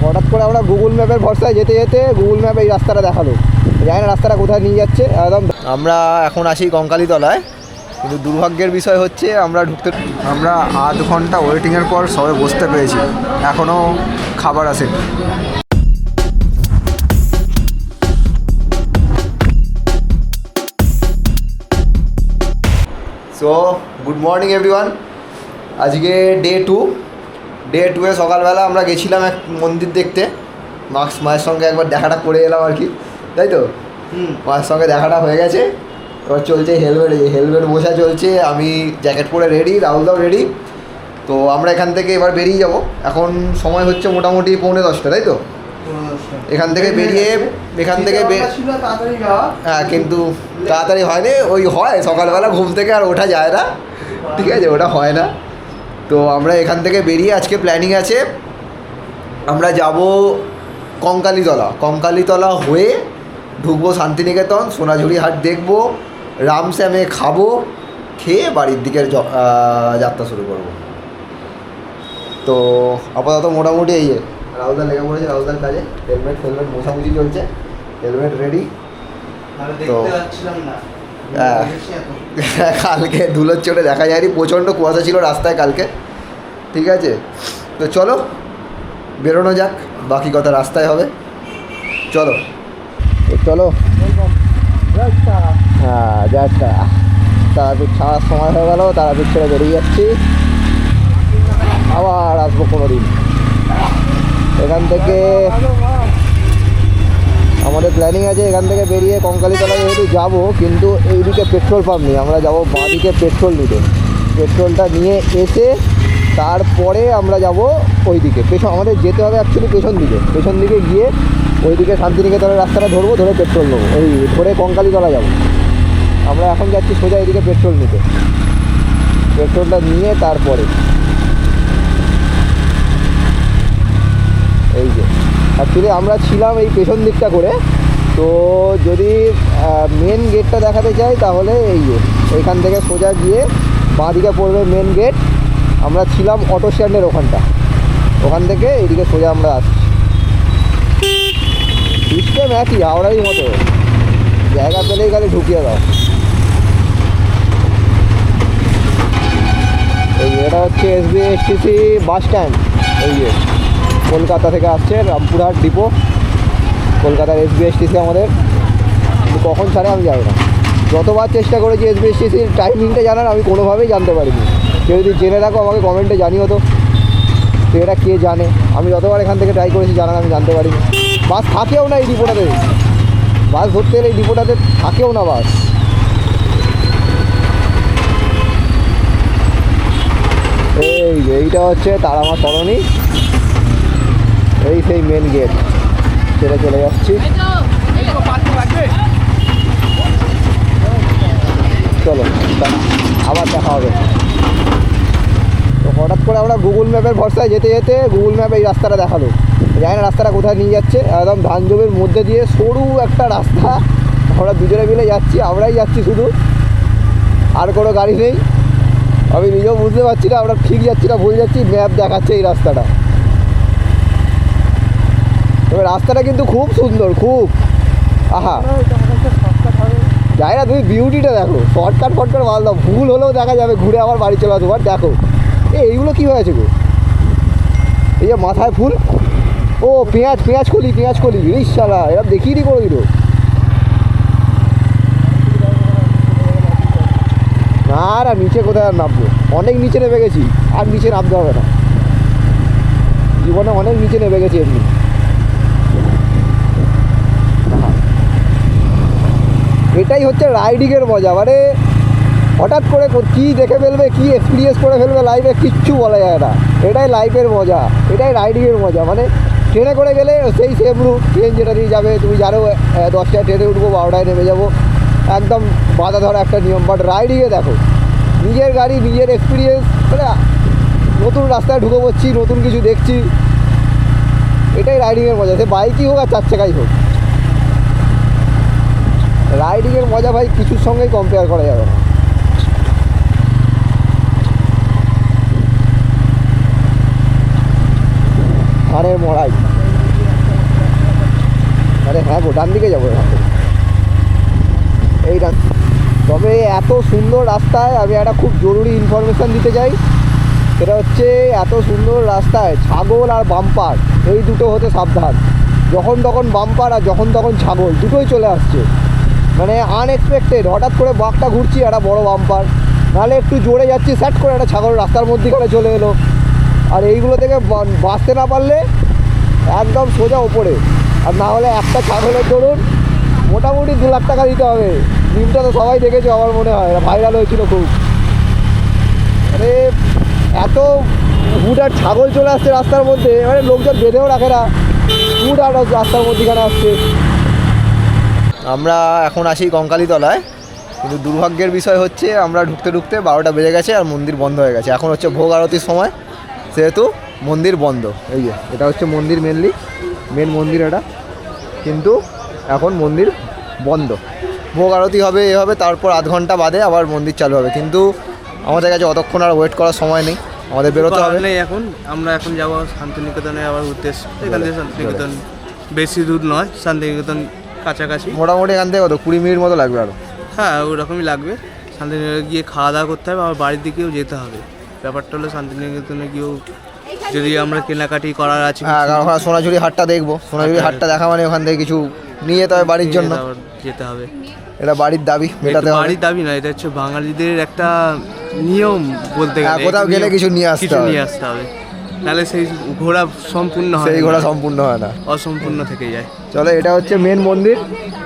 হঠাৎ করে আমরা গুগল ম্যাপের ভরসায় যেতে যেতে গুগল ম্যাপ এই রাস্তাটা দেখালো, জানি না রাস্তাটা কোথায় নিয়ে যাচ্ছে একদম। আমরা এখন আসি কঙ্কালীতলায়, কিন্তু দুর্ভাগ্যের বিষয় হচ্ছে আমরা আধ ঘন্টা ওয়েটিংয়ের পর সবাই বসতে পেরেছি, এখনও খাবার আসেনি। সো গুড মর্নিং এভরিওয়ান, আজকে ডে টু এ সকালবেলা আমরা গেছিলাম এক মন্দির দেখতে, মায়ের সঙ্গে একবার দেখাটা করে এলাম আর কি, তাই তো? মায়ের সঙ্গে দেখাটা হয়ে গেছে, এবার চলছে হেলমেট বসা চলছে, আমি জ্যাকেট পরে রেডি, রাহুলদাও রেডি। তো আমরা এখান থেকে এবার বেরিয়ে যাব, এখন সময় হচ্ছে মোটামুটি 9:45, তাই তো? এখান থেকে হ্যাঁ, কিন্তু তাড়াতাড়ি হয়নি, ওই হয় সকালবেলা ঘুম থেকে আর ওঠা যায় না, ঠিক আছে, ওটা হয় না। তো আমরা এখান থেকে বেরিয়ে আজকে প্ল্যানিং আছে আমরা যাব কঙ্কালীতলা হয়ে ঢুকবো শান্তিনিকেতন, সোনাঝুরি হাট দেখবো, রামশ্যামে খাবো, খেয়ে বাড়ির দিকে যাত্রা শুরু করব। তো আপাতত মোটামুটি এই রাহুলদা লেগে পড়েছে, রাহুলদার কাজে হেলমেট মোছামুছি চলছে, হেলমেট রেডি। তো কালকে ধুলোর চোটে দেখা যায়নি, প্রচণ্ড কুয়াশা ছিল রাস্তায় কালকে, ঠিক আছে? তো চলো বেরোনো যাক, বাকি কথা রাস্তায় হবে, চলো। হ্যাঁ, যাচ্ছা তারাপীঠ ছাড়ার সময় হয়ে গেল, তারাপীঠ ছেড়ে বেরিয়ে যাচ্ছি, আবার আসবো কোনো দিন। এখান থেকে আমাদের প্ল্যানিং আছে এখান থেকে বেরিয়ে কঙ্কালীতলা যেহেতু যাবো, কিন্তু এইদিকে পেট্রোল পাম্প নেই, আমরা যাবো বাঁদিকে পেট্রোল নিতে, পেট্রোলটা নিয়ে এসে তারপরে আমরা যাব ওইদিকে। আমাদের যেতে হবে অ্যাকচুয়ালি পেছন দিকে গিয়ে ওইদিকে শান্তিনিকেতনের রাস্তাটা ধরবো, ধরে পেট্রোল নেবো, ওই ধরে কঙ্কালীতলা যাবো। আমরা এখন যাচ্ছি সোজা এইদিকে পেট্রোল নিতে, পেট্রোলটা নিয়ে তারপরে এই যে অ্যাকচুয়ালি আমরা ছিলাম এই পেছন দিকটা করে। তো যদি মেন গেটটা দেখাতে চাই তাহলে এই যে এইখান থেকে সোজা গিয়ে বাঁদিকে পড়বে মেন গেট, আমরা ছিলাম অটো স্ট্যান্ডের ওখান থেকে এইদিকে সোজা আমরা আসছি। সিস্টেম একই, হাওড়ারই মতো, জায়গা পেলেই খালি ঢুকিয়ে দাও। এই এটা হচ্ছে SBSTC বাস স্ট্যান্ড, এই যে কলকাতা থেকে আসছে রামপুরহাট ডিপো, কলকাতার SBSTC আমাদের, কখন ছাড়ে আমি জানি না, যতবার চেষ্টা করেছি SBSTCর টাইমিংটা জানার, আমি কোনোভাবেই জানতে পারিনি। কেউ যদি জেনে রাখো আমাকে কমেন্টে জানিও তো এটা কে জানে। আমি যতবার এখান থেকে ট্রাই করেছি জানার, আমি জানতে পারিনি। বাস থাকেও না এই ডিপোটাতে, বাস ধরতে গেলে এই ডিপোটাতে থাকেও না বাস। এইটা হচ্ছে তারামা সরণি, এই সেই মেন গেট ছেড়ে চলে যাচ্ছি। চলো আবার দেখা হবে। তো হঠাৎ করে আমরা গুগল ম্যাপের ভরসায় যেতে যেতে গুগল ম্যাপ এই রাস্তাটা দেখালো, জানি না রাস্তাটা কোথায় নিয়ে যাচ্ছে, একদম ধান জমির মধ্যে দিয়ে সরু একটা রাস্তা, আমরা দুজনে মিলে যাচ্ছি, আমরাই যাচ্ছি শুধু, আর কোনো গাড়ি নেই। আমি নিজেও বুঝতে পারছি না আমরা ঠিক যাচ্ছি না ভুল যাচ্ছি, ম্যাপ দেখাচ্ছে এই রাস্তাটা। তবে রাস্তাটা কিন্তু খুব সুন্দর, খুব আহা, যাই না তুমি বিউটিটা দেখো, শর্টকাট মাল দাও, ভুল হলেও দেখা যাবে, ঘুরে আবার বাড়ি চলে আসবো। আর দেখো এইগুলো কী হয়েছে গো, এই যে মাথায় ফুল, ও পেঁয়াজ কলি ইশালা, এরা দেখিয়ে নি করে দিল। না নিচে কোথায় আর নামবো, অনেক নিচে নেমে গেছি, আর নিচে নামতে হবে না, জীবনে অনেক নিচে নেমে গেছি এমনি। এটাই হচ্ছে রাইডিংয়ের মজা, মানে হঠাৎ করে কী দেখে ফেলবে, কী এক্সপিরিয়েন্স করে ফেলবে লাইফে, কিচ্ছু বলা যায় না। এটাই লাইফের মজা, এটাই রাইডিংয়ের মজা। মানে ট্রেনে করে গেলে সেই সেম রুট, ট্রেন যেটা দিয়ে যাবে তুমি জানো, 10টায় ট্রেনে উঠবো, 12টায় নেমে যাবো, একদম বাধা ধরা একটা নিয়ম। বাট রাইডিংয়ে দেখো নিজের গাড়ি, নিজের এক্সপিরিয়েন্স, মানে নতুন রাস্তায় ঢুকে পড়ছি, নতুন কিছু দেখছি, এটাই রাইডিংয়ের মজা। সে বাইকই হোক আর 4 চাকাই হোক, রাইডিংয়ের মজা ভাই কিছুর সঙ্গেই কম্পেয়ার করা যাবে না। ধানের মড়াই আরে হ্যাঁ গো, ডান দিকে যাবো এখান থেকে, এই ডান। তবে এত সুন্দর রাস্তায় আমি একটা খুব জরুরি ইনফরমেশান দিতে চাই। সেটা হচ্ছে এত সুন্দর রাস্তায় ছাগল আর বাম্পার এই দুটো হতে সাবধান। যখন তখন বাম্পার আর যখন তখন ছাগল দুটোই চলে আসছে, মানে আনএক্সপেক্টেড। হঠাৎ করে বাঁকটা ঘুরছি, একটা বড় বাম্পার, নাহলে একটু জোরে যাচ্ছি, স্যাট করে একটা ছাগল রাস্তার মধ্যেখানে চলে এলো। আর এইগুলো থেকে বাঁচতে না পারলে একদম সোজা ওপরে। আর না হলে একটা ছাগলের ধরুন মোটামুটি 2 লাখ টাকা দিতে হবে। নিমটা তো সবাই দেখেছো, আমার মনে হয় ভাইরাল হয়েছিল খুব। মানে এত হুট আর ছাগল চলে আসছে রাস্তার মধ্যে, মানে লোকজন বেঁধেও রাখে না, হুট আর রাস্তার মধ্যেখানে আসছে। আমরা এখন আসি কঙ্কালীতলায়, কিন্তু দুর্ভাগ্যের বিষয় হচ্ছে আমরা ঢুকতে ঢুকতে 12টা বেজে গেছে আর মন্দির বন্ধ হয়ে গেছে। এখন হচ্ছে ভোগ আরতির সময়, সেহেতু মন্দির বন্ধ। এই যে এটা হচ্ছে মন্দির, মেন মন্দির এটা, কিন্তু এখন মন্দির বন্ধ। ভোগ আরতি হবে, এ হবে, তারপর আধ ঘন্টা বাদে আবার মন্দির চালু হবে। কিন্তু আমাদের কাছে অতক্ষণ আর ওয়েট করার সময় নেই, আমাদের বেরোতে হবে। এখন আমরা যাবো শান্তিনিকেতনে আবার উদ্দেশ্য। এখান থেকে শান্তিনিকেতন বেশি দূর নয়, শান্তিনিকেতন কাছাকাছি, মোটামুটি এখান থেকে কত 20 মিনিট মতো লাগবে আরও। হ্যাঁ ওরকমই লাগবে। শান্তিনিকেতনে গিয়ে খাওয়া দাওয়া করতে হবে, আবার বাড়ির দিকেও যেতে হবে। ব্যাপারটা হলো শান্তিনিকেতনে গিয়েও যদি আমরা কেনাকাটি করার আছে, হ্যাঁ, ওখানে সোনাঝুরি হাটটা দেখবো। সোনাঝুরি হাটটা দেখা মানে ওখান থেকে কিছু নিয়ে যেতে হবে বাড়ির জন্য, যেতে হবে। এটা বাড়ির দাবি মেটাতে হবে। বাড়ির দাবি না, এটা হচ্ছে বাঙালিদের একটা নিয়ম বলতে গেলে। কোথাও গেলে কিছু নিয়ে আসতে হবে, তাহলে সেই ঘোরা সম্পূর্ণ হয়, সেই ঘোরা সম্পূর্ণ হয় না, অসম্পূর্ণ থেকে যায়। চলো, এটা হচ্ছে মেন মন্দির।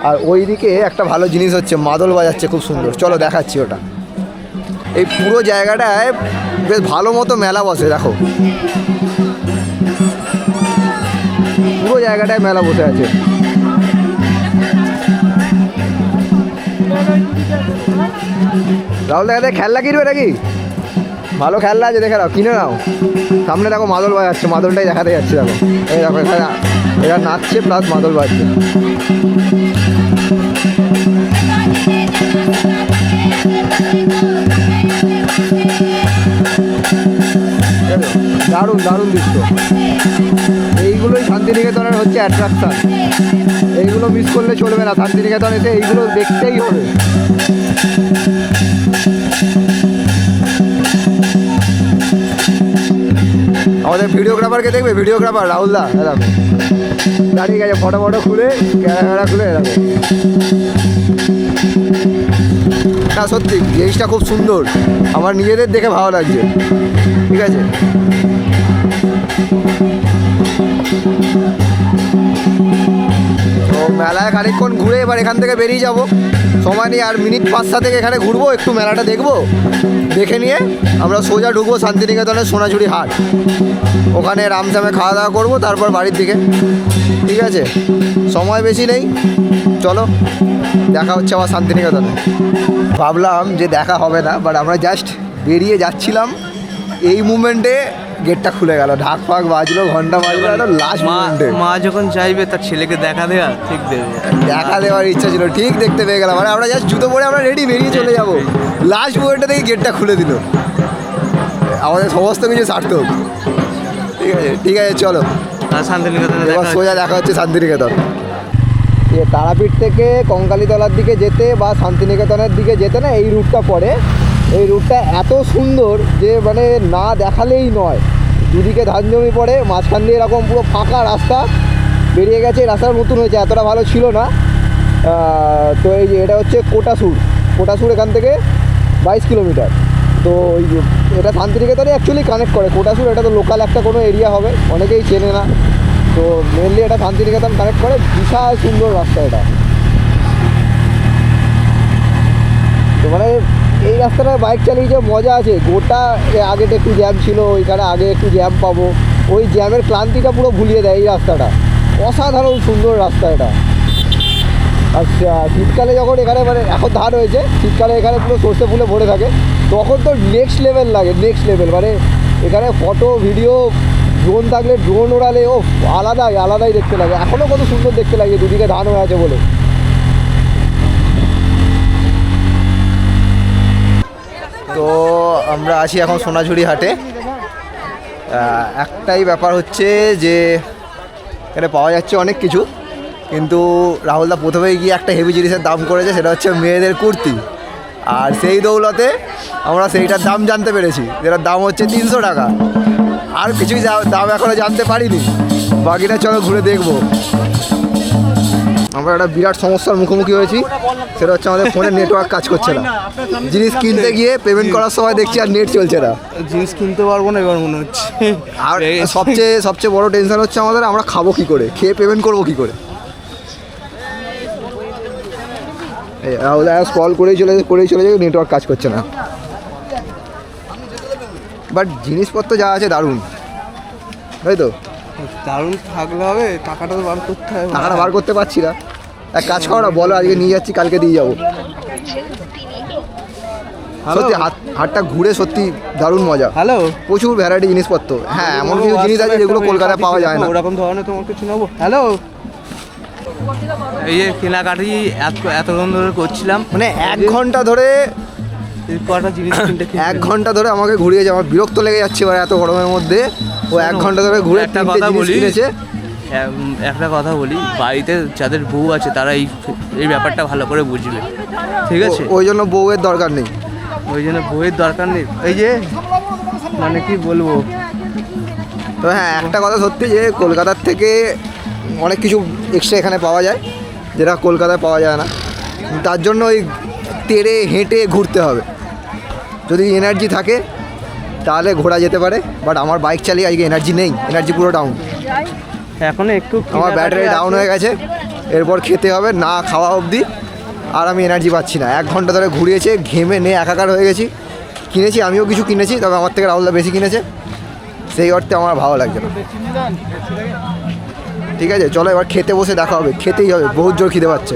আর ওইদিকে একটা ভালো জিনিস হচ্ছে, মাদল বাজাচ্ছে খুব সুন্দর, চলো দেখাচ্ছি ওটা। এই পুরো জায়গাটায় বেশ ভালো মতো মেলা বসে, দেখো পুরো জায়গাটায় মেলা বসে আছে। রাহুল দেখা খেলনা কিনবে নাকি? ভালো খেলনা আছে, দেখে নাও, কিনে নাও। সামনে দেখো মাদল বাজাচ্ছে, মাদলটাই দেখাতে যাচ্ছে। দেখো এই দেখো, এখানে এরা নাচছে প্লাস মাদল বাজছে। দারুণ দারুণ দৃশ্য। এইগুলোই শান্তিনিকেতনের হচ্ছে অ্যাট্রাকশান, এইগুলো মিস করলে চলবে না। শান্তিনিকেতন এসে এইগুলো দেখতেই হবে। আমাদের ভিডিওগ্রাফারকে দেখবে, ভিডিওগ্রাফার রাহুলদা এরকম দাঁড়িয়ে গেছে, ফটো খুলে ক্যামেরা খুলে এরকম। না সত্যি জিনিসটা খুব সুন্দর, আমার নিজেদের দেখে ভালো লাগছে। ঠিক আছে, তো মেলায় খানিকক্ষণ ঘুরে এবার এখান থেকে বেরিয়ে যাব। সময় নিয়ে আর মিনিট 5-7 থেকে এখানে ঘুরবো, একটু মেলাটা দেখবো, দেখে নিয়ে আমরা সোজা ঢুকবো শান্তিনিকেতনের সোনাঝুরি হাট। ওখানে রামসামে খাওয়া দাওয়া করবো, তারপর বাড়ির দিকে। ঠিক আছে, সময় বেশি নেই, চলো দেখা হচ্ছে আবার শান্তিনিকেতনে। ভাবলাম যে দেখা হবে না, বাট আমরা জাস্ট বেরিয়ে যাচ্ছিলাম, এই মুমেন্টে গেটটা খুলে গেল, ঢাক ফাক বাজলো, ঘন্টা বাজলো, একটা লাস্ট মুমেন্টে। মা যখন চাইবে তার ছেলেকে দেখা দেওয়া, ঠিক দেবে, দেখা দেওয়ার ইচ্ছা ছিল, ঠিক দেখতে পেয়ে গেলাম। মানে আমরা জাস্ট জুতো পরে আমরা রেডি বেরিয়ে চলে যাবো, লাস্ট মুমেন্টে থেকে গেটটা খুলে দিল। আমাদের সমস্ত কিছু সার্থক। ঠিক আছে, ঠিক আছে, চলো শান্তিনিকেতনে এবার সোজা দেখা হচ্ছে শান্তিনিকেতন। তারাপীঠ থেকে কঙ্কালীতলার দিকে যেতে বা শান্তিনিকেতনের দিকে যেতে না, এই রুটটা পড়ে। এই রুটটা এত সুন্দর যে মানে না দেখালেই নয়। দুদিকে ধান জমি পড়ে, মাঝখান দিয়ে এরকম পুরো ফাঁকা রাস্তা বেরিয়ে গেছে। রাস্তার নতুন হয়েছে, এতটা ভালো ছিল না। তো এই যে এটা হচ্ছে কোটাসুর এখান থেকে 22 কিলোমিটার। তো এটা শান্তিনিকেতনে অ্যাকচুয়ালি কানেক্ট করে। কোটাসুর এটা তো লোকাল একটা কোনো এরিয়া হবে, অনেকেই চেনে না। তো মেনলি এটা শান্তিনিকেতন কানেক্ট করে, বিশাল সুন্দর রাস্তা এটা। তো মানে এই রাস্তাটায় বাইক চালিয়ে যে মজা আছে, গোটা আগেটা একটু জ্যাম ছিল, ওইখানে আগে একটু জ্যাম পাবো, ওই জ্যামের ক্লান্তিটা পুরো ভুলিয়ে দেয় এই রাস্তাটা। অসাধারণ সুন্দর রাস্তা এটা। আচ্ছা, শীতকালে যখন এখানে মানে এখন ধান হয়েছে, শীতকালে এখানে পুরো সর্ষে ফুলে ভরে থাকে, তখন তো নেক্সট লেভেল লাগে, নেক্সট লেভেল। মানে এখানে ফটো ভিডিও ড্রোন থাকলে, ড্রোন ওড়ালে ও আলাদাই দেখতে লাগে। এখনও কত সুন্দর দেখতে লাগে, দুদিকে ধান হয়ে আছে বলে। তো আমরা আছি এখন সোনাঝুরি হাটে। একটাই ব্যাপার হচ্ছে যে এখানে পাওয়া যাচ্ছে অনেক কিছু, কিন্তু রাহুলদা প্রথমেই গিয়ে একটা হেভি জিনিসের দাম করেছে, সেটা হচ্ছে মেয়েদের কুর্তি। আর সেই দৌলতে আমরা সেইটার দাম জানতে পেরেছি, যেটার দাম হচ্ছে 300 টাকা। আর কিছুই দাম এখনও জানতে পারিনি, বাকিটা চলো ঘুরে দেখবো। আমরা একটা বিরাট সমস্যার মুখোমুখি হয়েছি, সেটা হচ্ছে আমাদের ফোনের নেটওয়ার্ক কাজ করছে না। জিনিস কিনতে গিয়ে পেমেন্ট করার সময় দেখছি আর নেট চলছে না, জিনিস কিনতে পারবো না এবার মনে হচ্ছে। আর সবচেয়ে বড় টেনশন হচ্ছে আমাদের, আমরা খাবো কি করে, খেয়ে পেমেন্ট করবো কি করে। রাহুল স্ক্রল করেই চলে যাবে, নেটওয়ার্ক কাজ করছে না। বাট জিনিসপত্র যা আছে দারুণ, তাই তো? দারুণ থাকলে হবে, টাকাটা তো বার করতে হবে। টাকাটা বার করতে পারছি না। এক কাজ করো না, বলো আজকে নিয়ে যাচ্ছি, কালকে দিয়ে যাবো। সত্যি হাটটা ঘুরে সত্যি দারুণ মজা। হ্যালো, প্রচুর ভ্যারাইটি জিনিসপত্র। হ্যাঁ, এমন কিছু জিনিস আছে যেগুলো কলকাতায় পাওয়া যায় না। ওরকম ধরনের তোমার কিছু নেবো। হ্যালো, এই যে কেনাকাটি এতক্ষণ ধরে করছিলাম, মানে 1 ঘন্টা ধরে কটা জিনিস কিনতে 1 ঘন্টা ধরে আমাকে ঘুরিয়েছে। আমার বিরক্ত লেগে যাচ্ছে এবার এত গরমের মধ্যে। ও 1 ঘন্টা ধরে ঘুরে একটা কথা বলি, কিনেছে। একটা কথা বলি, বাড়িতে যাদের বউ আছে তারা এই ব্যাপারটা ভালো করে বুঝবে, ঠিক আছে? ওই জন্য বউয়ের দরকার নেই, ওই জন্য বউয়ের দরকার নেই। এই যে মানে কি বলবো, তো হ্যাঁ একটা কথা সত্যি যে কলকাতার থেকে অনেক কিছু এক্সট্রা এখানে পাওয়া যায়, যেটা কলকাতায় পাওয়া যায় না। তার জন্য ওই তেড়ে হেঁটে ঘুরতে হবে। যদি এনার্জি থাকে তাহলে ঘোরা যেতে পারে, বাট আমার বাইক চালিয়ে আজকে এনার্জি নেই, এনার্জি পুরো ডাউন। এখন একটু আমার ব্যাটারি ডাউন হয়ে গেছে, এরপর খেতে হবে না খাওয়া অবধি, আর আমি এনার্জি পাচ্ছি না। 1 ঘন্টা ধরে ঘুরিয়েছে, ঘেমে নে একাকার হয়ে গেছি। কিনেছি, আমিও কিছু কিনেছি, তবে আমার থেকে রাহুলদা বেশি কিনেছে, সেই অর্থে আমার ভালো লাগছে না। ঠিক আছে, চলো এবার খেতে বসে দেখা হবে, খেতেই হবে, বহুত জোর খিদে পাচ্ছে।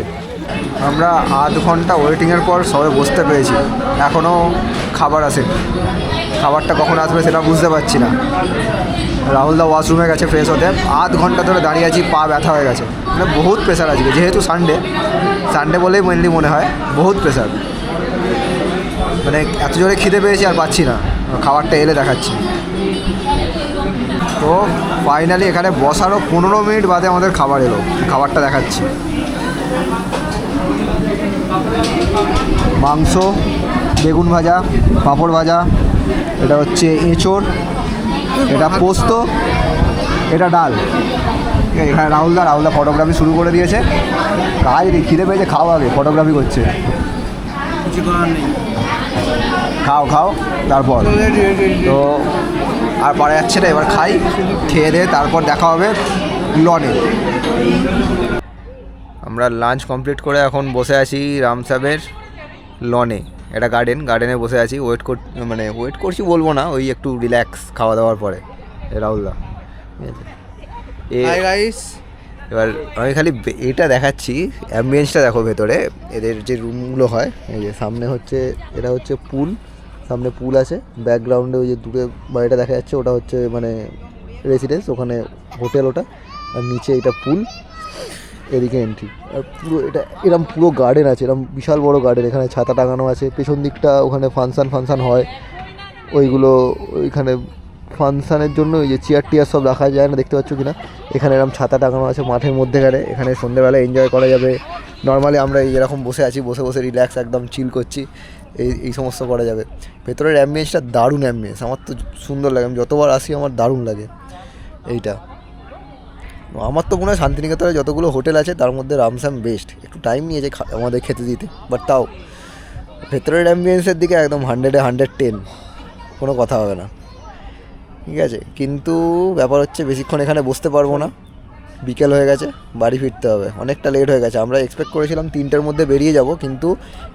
আমরা 8 ঘন্টা ওয়েটিংয়ের পর সবাই বসতে পেরেছি, এখনও খাবার আসেনি। খাবারটা কখন আসবে সেটা বুঝতে পারছি না। রাহুলদা ওয়াশরুমে গেছে ফ্রেশ হতে। 8 ঘন্টা ধরে দাঁড়িয়ে আছি, পা ব্যথা হয়ে গেছে। মানে বহুত প্রেশার আজকে, যেহেতু সানডে বলেই মেনলি মনে হয়, বহুত প্রেশার। মানে এত জোরে খিদে পেয়েছি আর পাচ্ছি না, খাবারটা এলে দেখাচ্ছি। তো ফাইনালি এখানে বসারও 15 মিনিট বাদে আমাদের খাবার এলো, খাবারটা দেখাচ্ছি। মাংস, বেগুন ভাজা, পাঁপড় ভাজা, এটা হচ্ছে এঁচোড়, এটা পোস্ত, এটা ডাল। এখানে রাহুলদা ফটোগ্রাফি শুরু করে দিয়েছে। কাজ নেই, খিদে পেয়েছে, খাও আগে, ফটোগ্রাফি করছে। কিছু করার নেই, খাও তারপর। তো আর পারা যাচ্ছে না, এবার খাই, খেয়ে দিয়ে তারপর দেখা হবে লনে। আমরা লাঞ্চ কমপ্লিট করে এখন বসে আছি রামসাবের লনে। এটা গার্ডেনে বসে আছি, ওয়েট করছি বলবো না, ওই একটু রিল্যাক্স খাওয়া দাওয়ার পরে। রাহুলদা ঠিক আছে, এবার আমি খালি এটা দেখাচ্ছি, অ্যাম্বিয়েন্সটা দেখো ভেতরে। এদের যে রুমগুলো হয়, এই যে সামনে হচ্ছে, এটা হচ্ছে পুল, সামনে পুল আছে, ব্যাকগ্রাউন্ডে ওই যে দূরে বাড়িটা দেখা যাচ্ছে, ওটা হচ্ছে মানে রেসিডেন্স, ওখানে হোটেল ওটা, আর নিচে এটা পুল, এদিকে এন্ট্রি। আর পুরো এটা এরম পুরো গার্ডেন আছে, এরম বিশাল বড় গার্ডেন। এখানে ছাতা টাঙানো আছে, পেছন দিকটা ওখানে ফাংশান হয়, ওইগুলো ওইখানে ফাংশানের জন্য ওই যে চেয়ার সব রাখা যায় না, দেখতে পাচ্ছ কিনা। এখানে এরকম ছাতা টাঙানো আছে মাঠের মধ্যেখানে, এখানে সন্ধ্যেবেলা এনজয় করা যাবে। নর্মালি আমরা এরকম বসে আছি, বসে রিল্যাক্স একদম চিল করছি, এই সমস্ত করা যাবে। ভেতরের অ্যাম্বিয়েন্সটা দারুণ অ্যাম্বিয়েন্স, আমার তো সুন্দর লাগে, আমি যতবার আসি আমার দারুণ লাগে এইটা। আমার তো মনে হয় শান্তিনিকেতনে যতগুলো হোটেল আছে তার মধ্যে রামসাম বেস্ট। একটু টাইম নিয়েছে আমাদের খেতে দিতে, বাট তাও ভেতরের অ্যাম্বিয়েন্সের দিকে একদম 100-এ 110, কোনো কথা হবে না, ঠিক আছে। কিন্তু ব্যাপার হচ্ছে বেশিক্ষণ এখানে বসতে পারবো না, বিকেল হয়ে গেছে, বাড়ি ফিরতে হবে, অনেকটা লেট হয়ে গেছে। আমরা এক্সপেক্ট করেছিলাম 3টের মধ্যে বেরিয়ে যাব, কিন্তু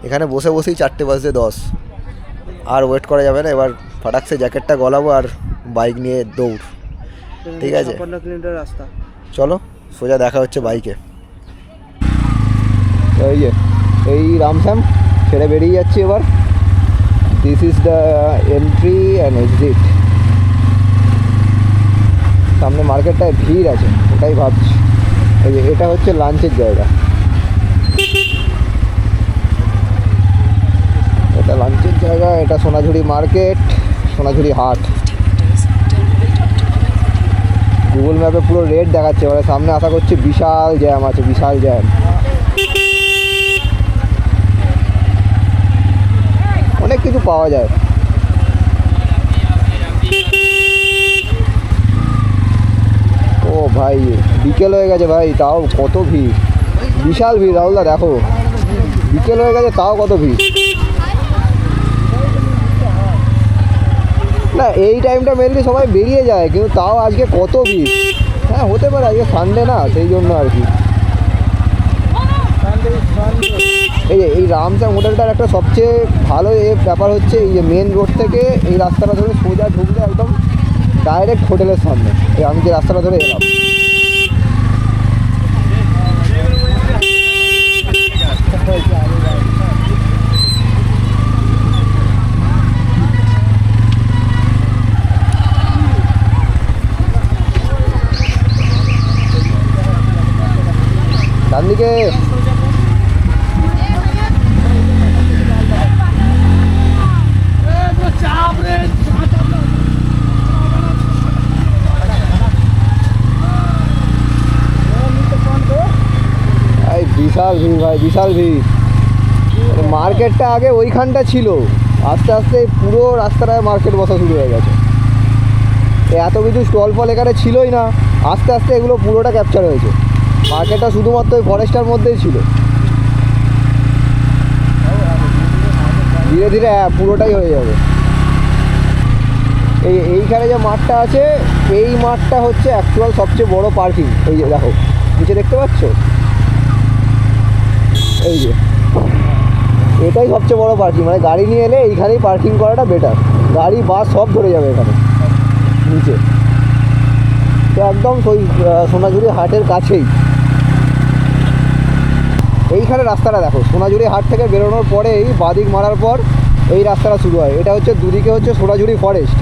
এখানে বসেই 4:10 আর ওয়েট করা যাবে না। এবার ফাটাকসে জ্যাকেটটা গলাবো আর বাইক নিয়ে দৌড়, ঠিক আছে। 56 কিলোমিটার রাস্তা, চলো সোজা দেখা হচ্ছে বাইকে। এই রামসাম ছেড়ে বেরিয়ে যাচ্ছি এবার। This is the entry and exit. সামনে মার্কেটটায় ভিড় আছে, ওটাই ভাবছি। এই যে এটা হচ্ছে লাঞ্চের জায়গা, এটা লাঞ্চের জায়গা, এটা সোনাঝুরি মার্কেট, সোনাঝুরি হাট। গুগল ম্যাপে পুরো রেড দেখাচ্ছে, মানে সামনে আশা করছি বিশাল জ্যাম আছে, বিশাল জ্যাম। অনেক কিছু পাওয়া যায়। ও ভাই বিকেল হয়ে গেছে ভাই, তাও কত ভিড়, বিশাল ভিড় রাহুলদা দেখো, বিকেল হয়ে গেছে তাও কত ভিড়। না এই টাইমটা মেনলি সবাই বেরিয়ে যায়, কিন্তু তাও আজকে কত ভিড়। হ্যাঁ হতে পারে আজকে সানডে না, সেই জন্য আর কি। এই রামসাং হোটেলটার একটা সবচেয়ে ভালো ব্যাপার হচ্ছে এই যে মেন রোড থেকে এই রাস্তাটা ধরে সোজা ঢুকলে একদম ডাইরেক্ট হোটেলের সামনে। আমি যে রাস্তাটা ধরে এলাম, ডান দিকে বিশাল ভিড় ভাই, বিশাল ভিড়। মার্কেটটা আগে ওইখানটা ছিল, আস্তে আস্তে পুরো রাস্তাটায় মার্কেট বসা শুরু হয়ে গেছে। এত কিছু স্টল ফল এখানে ছিলই না, আস্তে আস্তে এগুলো পুরোটা ক্যাপচার হয়েছে। মার্কেটটা শুধুমাত্র ওই ফরেস্টার মধ্যেই ছিল, ধীরে ধীরে পুরোটাই হয়ে যাবে। এইখানে যে মাঠটা আছে, এই মাঠটা হচ্ছে অ্যাকচুয়াল সবচেয়ে বড় পার্কিং। এই যে দেখো নিচে দেখতে পাচ্ছ, এই যে এটাই সবচেয়ে বড় পার্কিং, মানে গাড়ি নিয়ে এলে এইখানেই পার্কিং করাটা বেটার। গাড়ি বাস সব ধরে যাবে এখানে নিচে। তো একদম সোনাঝুরি হাটের কাছেই এইখানে রাস্তাটা দেখো, সোনাঝুরি হাট থেকে বেরোনোর পরেই বাদিক মারার পর এই রাস্তাটা শুরু হয়। এটা হচ্ছে দুদিকে হচ্ছে সোনাঝুরি ফরেস্ট,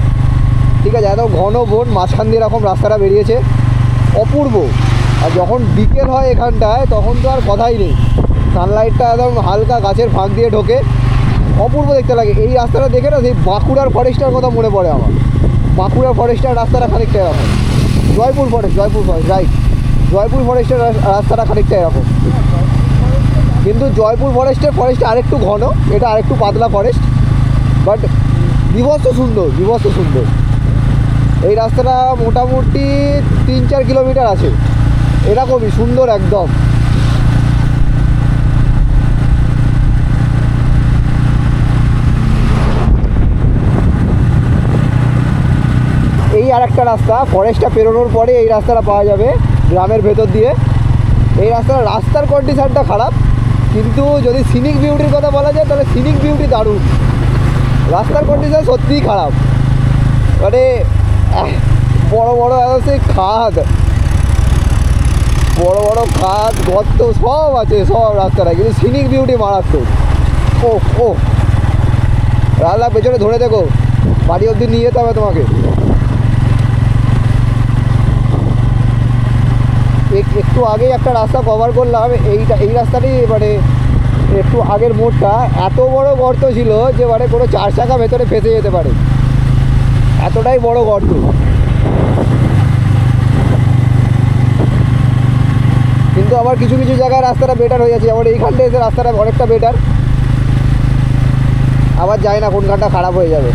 ঠিক আছে, একদম ঘন বন, মাঝখান দিয়ে এরকম রাস্তাটা বেরিয়েছে, অপূর্ব। আর যখন বিকেল হয় এখানটায় তখন তো আর কথাই নেই, সানলাইটটা একদম হালকা গাছের ফাঁক দিয়ে ঢোকে, অপূর্ব দেখতে লাগে। এই রাস্তাটা দেখে না সেই বাঁকুড়ার ফরেস্টের কথা মনে পড়ে আমার। বাঁকুড়ার ফরেস্টের রাস্তাটা খানিকটা এরকম, জয়পুর ফরেস্ট রাইট, জয়পুর ফরেস্টের রাস্তাটা খানিকটা এরকম। কিন্তু জয়পুর ফরেস্টে আরেকটু ঘন, এটা আরেকটু পাতলা ফরেস্ট, বাট বিভৎস সুন্দর। এই রাস্তাটা মোটামুটি 3-4 কিলোমিটার আছে, এরকমই সুন্দর একদম। এই আর একটা রাস্তা, ফরেস্টটা পেরোনোর পরে এই রাস্তাটা পাওয়া যাবে গ্রামের ভেতর দিয়ে। এই রাস্তার কন্ডিশনটা খারাপ, কিন্তু যদি সিনিক বিউটির কথা বলা যায় তাহলে সিনিক বিউটি দারুণ। রাস্তার কন্ডিশন সত্যিই খারাপ, মানে বড় বড় সেই খাদ, গর্ত সব আছে সব রাস্তাটা, কিন্তু সিনিক বিউটি মারাত্মক। ও রাস্তার পেছনে ধরে দেখো, বাড়ি অবধি নিয়ে যেতে হবে তোমাকে। একটু আগেই একটা রাস্তা কভার করলাম, এই রাস্তাটাই মানে একটু আগের মোড়টা এত বড় গর্ত ছিল যে মানে কোনো 4 চাকা ভেতরে ফেঁসে যেতে পারে, এতটাই বড় গর্ত। কিন্তু আবার কিছু কিছু জায়গায় রাস্তাটা বেটার হয়ে যাচ্ছে, যেমন এইখানটা এসে রাস্তাটা অনেকটা বেটার। আবার যাই না কোনখানটা খারাপ হয়ে যাবে।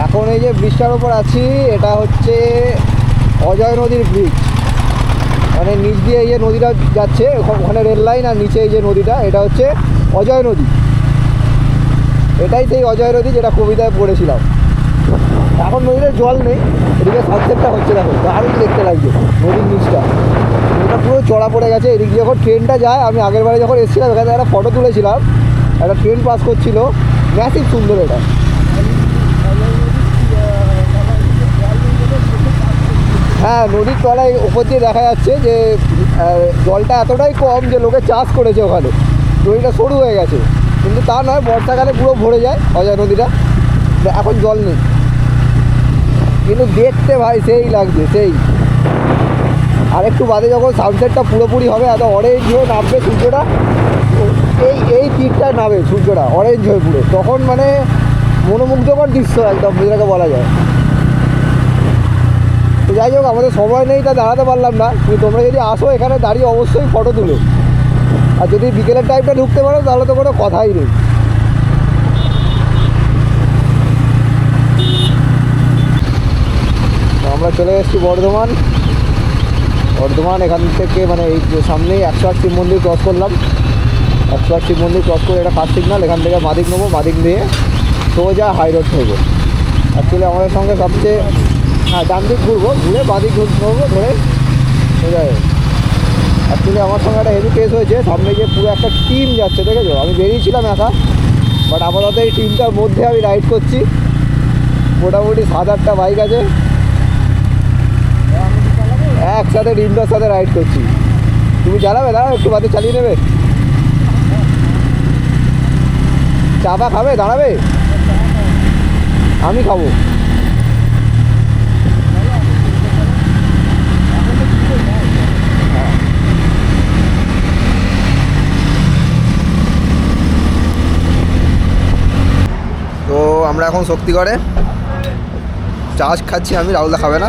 এখন এই যে ব্রিজটার ওপর আছি, এটা হচ্ছে অজয় নদীর ব্রিজ, মানে নিচ দিয়ে এই যে নদীটা যাচ্ছে, ওখানে রেল লাইন, আর নিচে এই যে নদীটা, এটা হচ্ছে অজয় নদী। এটাই সেই অজয় নদী যেটা কবিতায় পড়েছিলাম। এখন নদীতে জল নেই, এদিকে সানসেটটা হচ্ছে দেখো, দারুণ দেখতে লাগছে নদীর নিচটা। নদীটা পুরো চড়া পড়ে গেছে। এদিক দিয়ে যখন ট্রেনটা যায়, আমি আগের বারে যখন এসেছিলাম এখানে একটা ফটো তুলেছিলাম, একটা ট্রেন পাস করছিল, ম্যাসিভ সুন্দর এটা। হ্যাঁ নদীর তলায় ওপর দিয়ে দেখা যাচ্ছে যে জলটা এতটাই কম যে লোকে চাষ করেছে ওখানে, নদীটা সরু হয়ে গেছে। কিন্তু তা নয়, বর্ষাকালে পুরো ভরে যায় অজয় নদীটা, এখন জল নেই। কিন্তু দেখতে ভাই সেই লাগছে, সেই। আর একটু বাদে যখন সানসেটটা পুরোপুরি হবে, এত অরেঞ্জ হয়ে নামবে সূর্যটা, এই তীরটায় নামে সূর্যটা অরেঞ্জ হয়ে পুরো, তখন মানে মনোমুগ্ধকর দৃশ্য একদম, যেটাকে বলা যায়। যাই হোক, আমাদের সময় নেই, তা দাঁড়াতে পারলাম না। কিন্তু তোমরা যদি আসো এখানে দাঁড়িয়ে অবশ্যই ফটো তুলো। আর যদি বিকেলের টাইমটা ঢুকতে পারো তাহলে তো কোনো কথাই নেই। তো আমরা চলে এসেছি বর্ধমান। এখান থেকে মানে এই যে সামনেই 108 শিব মন্দির ক্রস করলাম। 108 শিব মন্দির ক্রস করে এটা ফার্স্ট সিগনাল। এখান থেকে মাদিক নেবো, মাদিক নিয়ে সোজা হাই রোড ধরবো। অ্যাকচুয়ালি আমাদের সঙ্গে সবচেয়ে ডান দিক ঘুরবো, ঘুরে বাদিক ধরবো, ধরে সোজা। অ্যাকচুয়ালি আমার সঙ্গে একটা হেভি কেস হয়েছে, সামনে গিয়ে পুরো একটা টিম যাচ্ছে, দেখেছো? আমি বেরিয়েছিলাম একা, বাট আপাতত এই টিমটার মধ্যে আমি রাইড করছি। মোটামুটি 7-8টা বাইক আছে, একসাথে টিমটার সাথে রাইড করছি। তুমি চালাবে? দাঁড়াও, একটু বাদে চালিয়ে নেবে। চাপা খাবে? দাঁড়াবে, আমি খাবো। তো আমরা এখন শক্তিগড়ে চাষ খাচ্ছি আমি, রাহুলদা খাবে না।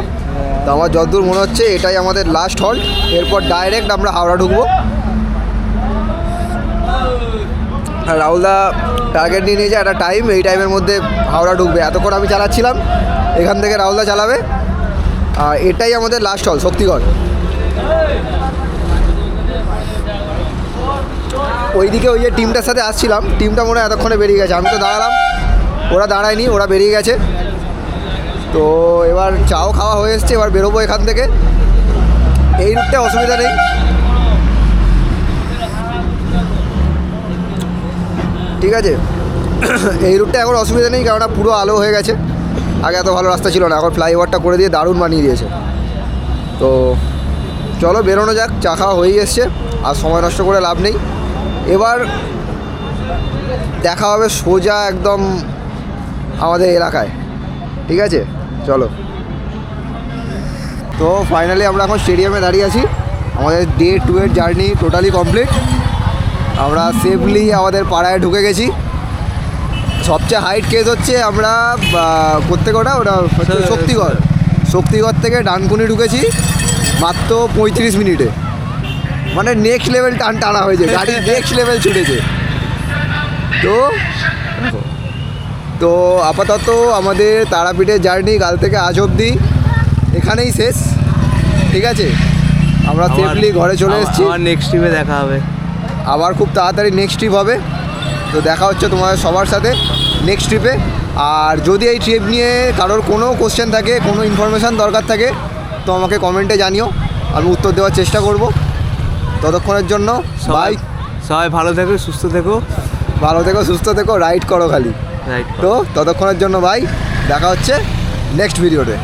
তো আমার যতদূর মনে হচ্ছে এটাই আমাদের লাস্ট হল্ট, এরপর ডাইরেক্ট আমরা হাওড়া ঢুকবো। আর রাহুলদা টার্গেট নিয়ে নিয়েছে একটা টাইম, এই টাইমের মধ্যে হাওড়া ঢুকবে। এতক্ষণ আমি চালাচ্ছিলাম, এখান থেকে রাহুলদা চালাবে। আর এটাই আমাদের লাস্ট হল, শক্তিগড়। ওইদিকে ওই যে টিমটার সাথে আসছিলাম, টিমটা মনে হয় এতক্ষণে বেরিয়ে গেছে। আমি তো দাঁড়ালাম, ওরা দাঁড়ায়নি, ওরা বেরিয়ে গেছে। তো এবার চাও খাওয়া হয়ে এসছে, এবার বেরোবো এখান থেকে। এই রুটটা অসুবিধা নেই, ঠিক আছে? এই রুটটা এখন অসুবিধা নেই, কেননা পুরো আলো হয়ে গেছে। আগে এত ভালো রাস্তা ছিল না, এখন ফ্লাইওভারটা করে দিয়ে দারুণ বানিয়ে দিয়েছে। তো চলো বেরোনো যাক, চা খাওয়া হয়েই এসছে, আর সময় নষ্ট করে লাভ নেই। এবার দেখা হবে সোজা একদম আমাদের এলাকায়, ঠিক আছে? চলো। তো ফাইনালি আমরা এখন স্টেডিয়ামে দাঁড়িয়ে আছি। আমাদের ডে 2 এর জার্নি টোটালি কমপ্লিট। আমরা সেফলি আমাদের পাড়ায় ঢুকে গেছি। সবচেয়ে হাইট কেস হচ্ছে আমরা কোত্থেকে ওটা শক্তিগড় থেকে ডানকুনি ঢুকেছি মাত্র 35 মিনিটে। মানে নেক্সট লেভেল টানা হয়েছে, গাড়ি নেক্সট লেভেল ছুটেছে। তো আপাতত আমাদের তারাপীঠের জার্নি কাল থেকে আজ অবধি এখানেই শেষ, ঠিক আছে? আমরা সেফলি ঘরে চলে এসেছি। নেক্সট ট্রিপে দেখা হবে, আবার খুব তাড়াতাড়ি নেক্সট ট্রিপ হবে। তো দেখা হচ্ছে তোমাদের সবার সাথে নেক্সট ট্রিপে। আর যদি এই ট্রিপ নিয়ে কারোর কোনো কোশ্চেন থাকে, কোনো ইনফরমেশান দরকার থাকে, তো আমাকে কমেন্টে জানিও, আমি উত্তর দেওয়ার চেষ্টা করব। ততক্ষণের জন্য সবাই ভালো থেকো, সুস্থ থেকো, রাইড করো খালি। তো ততক্ষণের জন্য ভাই, দেখা হচ্ছে নেক্সট ভিডিওতে।